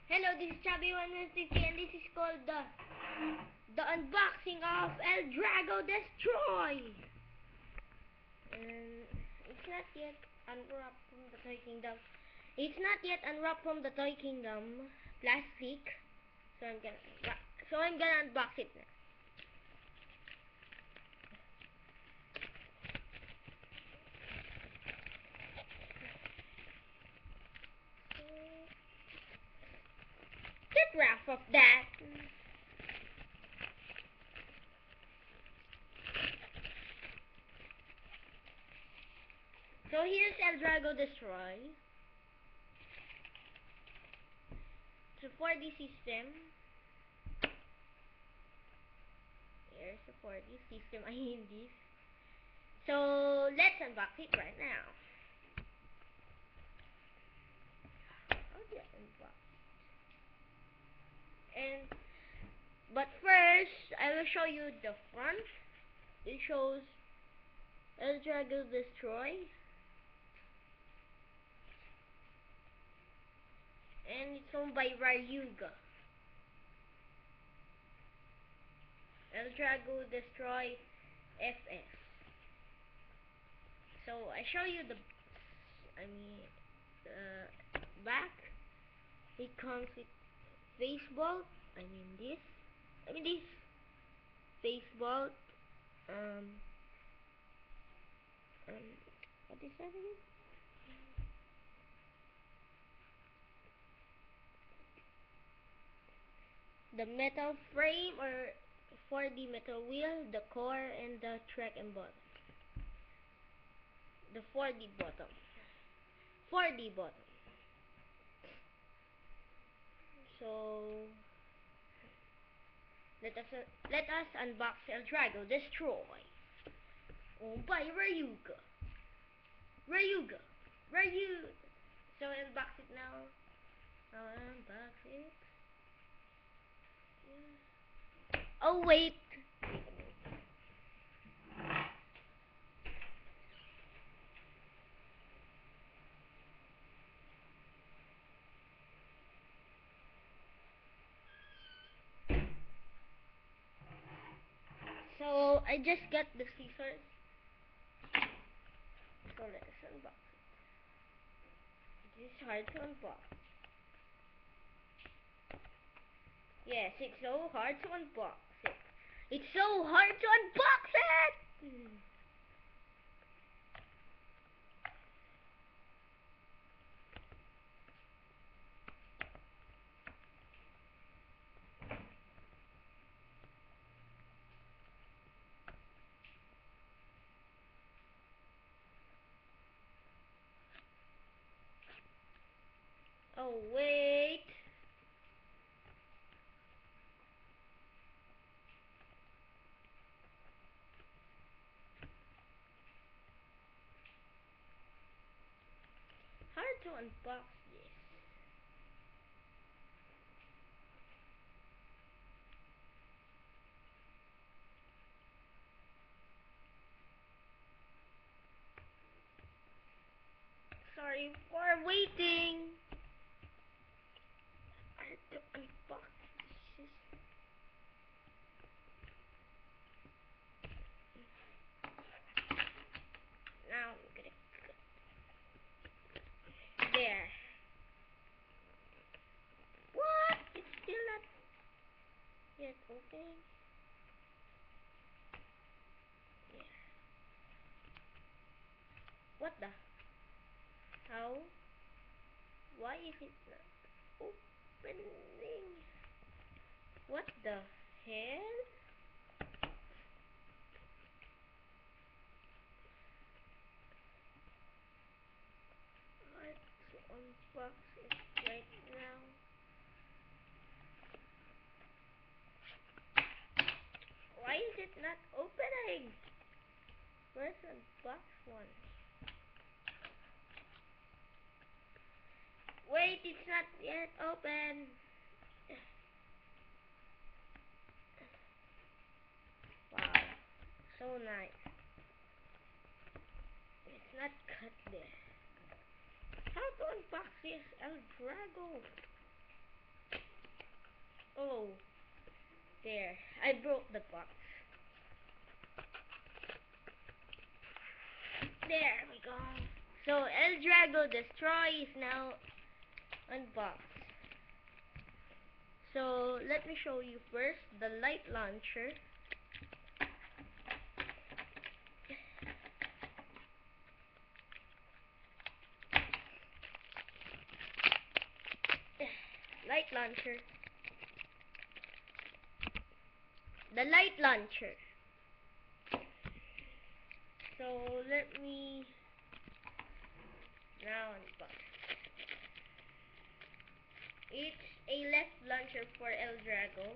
Hello, this is Chubby150 and this is called the unboxing of El Drago Destroy. And it's not yet unwrapped from the Toy Kingdom. It's not yet unwrapped from the Toy Kingdom plastic. So I'm gonna unbox it now. Get wrap of that. So here's El Drago Destroy. It's a 4D system. Here's the 4D system. I need this. So let's unbox it right now. How do I unbox? But first, I will show you the front. It shows El Drago Destroy. And it's owned by Ryuga. El Drago Destroy FS. So I show you the back. It comes with baseball. This baseball. What is that again? The metal frame or 4D metal wheel, the core, and the track and bottom. The 4D bottom. 4D bottom. So let us unbox El Drago Destroy. Owned by Ryuga. Ryuga. So unbox it now. I'll unbox it. Oh wait. So I just got the scissors. So let us unbox it. It is hard to unbox. Yes, it's so hard to unbox it. It's so hard to unbox it! Oh wait. Hard to unbox this. Sorry for waiting. Hard to unbox this. Now I'm gonna there. What? It's still not yet open. Yeah. What the? How? Why is it not opening? What the hell? Hard to unbox it right now. Why is it not opening? Where's the box one? Wait, it's not yet open. Wow, so nice. It's not cut there. How to unbox this El Drago? I broke the box. There we go. So Eldrago Destroy is now unboxed. So let me show you first the light launcher. Light launcher. The light launcher. So let me now unbox. It's a left launcher for Eldrago.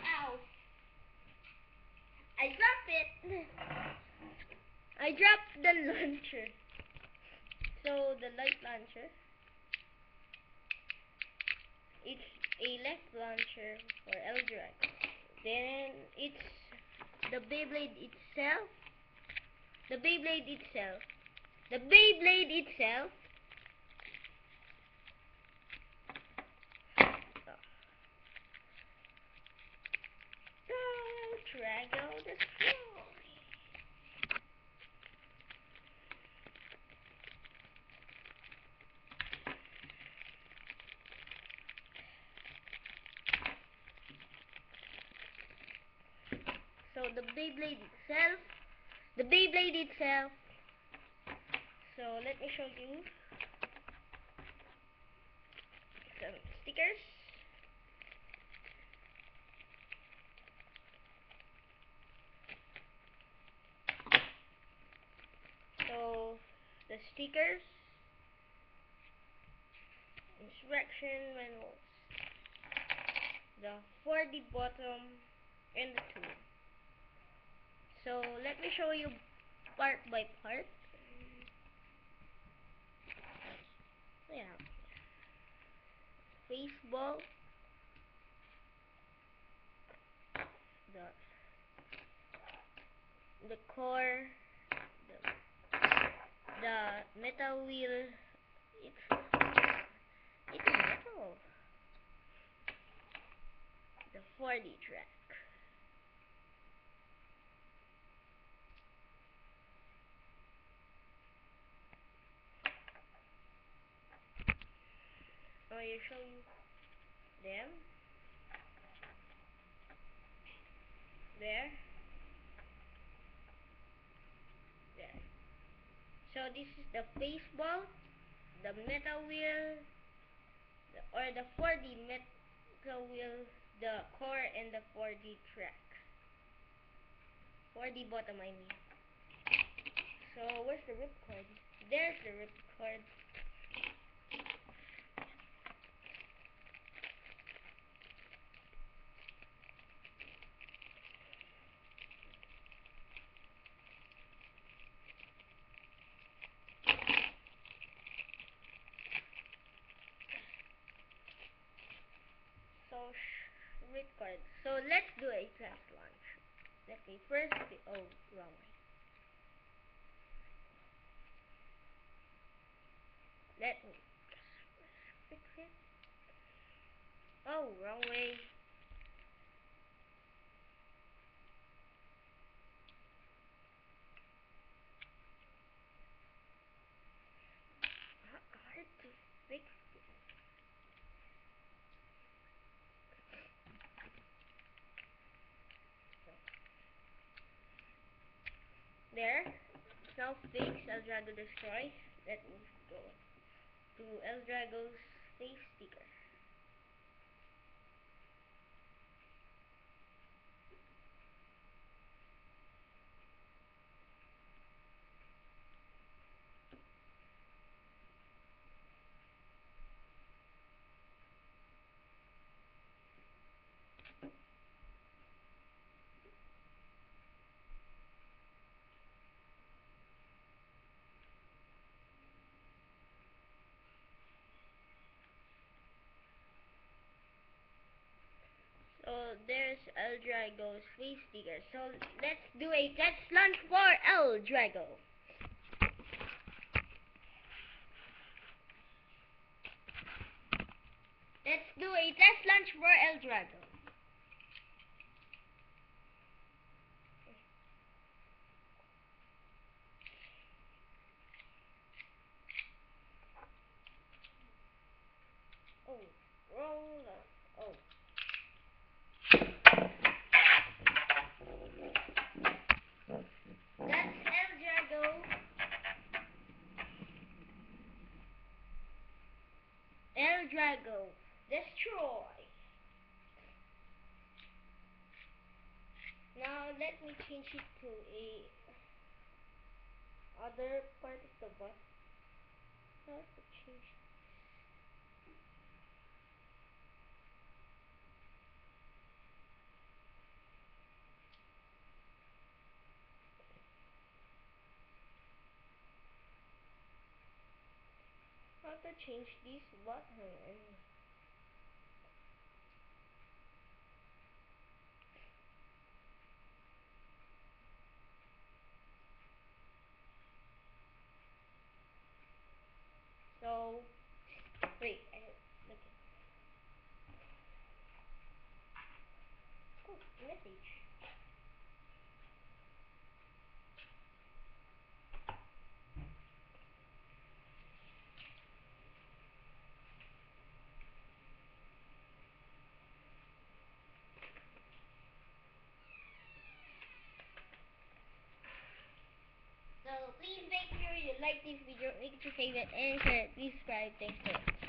Ow! I dropped it! I dropped the launcher. So the light launcher, it's a left launcher for Eldrago. Then it's the Beyblade itself. The Beyblade itself. The Beyblade itself. Eldrago Destroy. So the Beyblade itself. The Beyblade itself. So let me show you some stickers. So the stickers, instruction manuals, the 4D bottom and the tool. So let me show you part by part. Yeah. Baseball, the core, the metal wheel. It's metal. The 4D track. I show you them. There. There. So this is the baseball, the metal wheel, or the 4D metal wheel, the core, and the 4D track. 4D bottom, I mean. So where's the ripcord? There's the ripcord. So ripcord. So let's do a test launch. Let me first. Oh, wrong way. Let me fix it. Oh, wrong way. Hard to fix it. There. Now fix Eldrago Destroy. Let me go to Eldrago's face sticker. So there's Eldrago's face sticker. So let's do a test launch for Eldrago. Let's do a test launch for El Drago. Oh, roll up. Oh. That's El Drago. El Drago. Destroy. Now let me change it to a other part of the bus. How to change? How to change this button? So wait, look at message. So please make sure you like this video, make sure to save it, and share it. Please subscribe. Thanks for watching.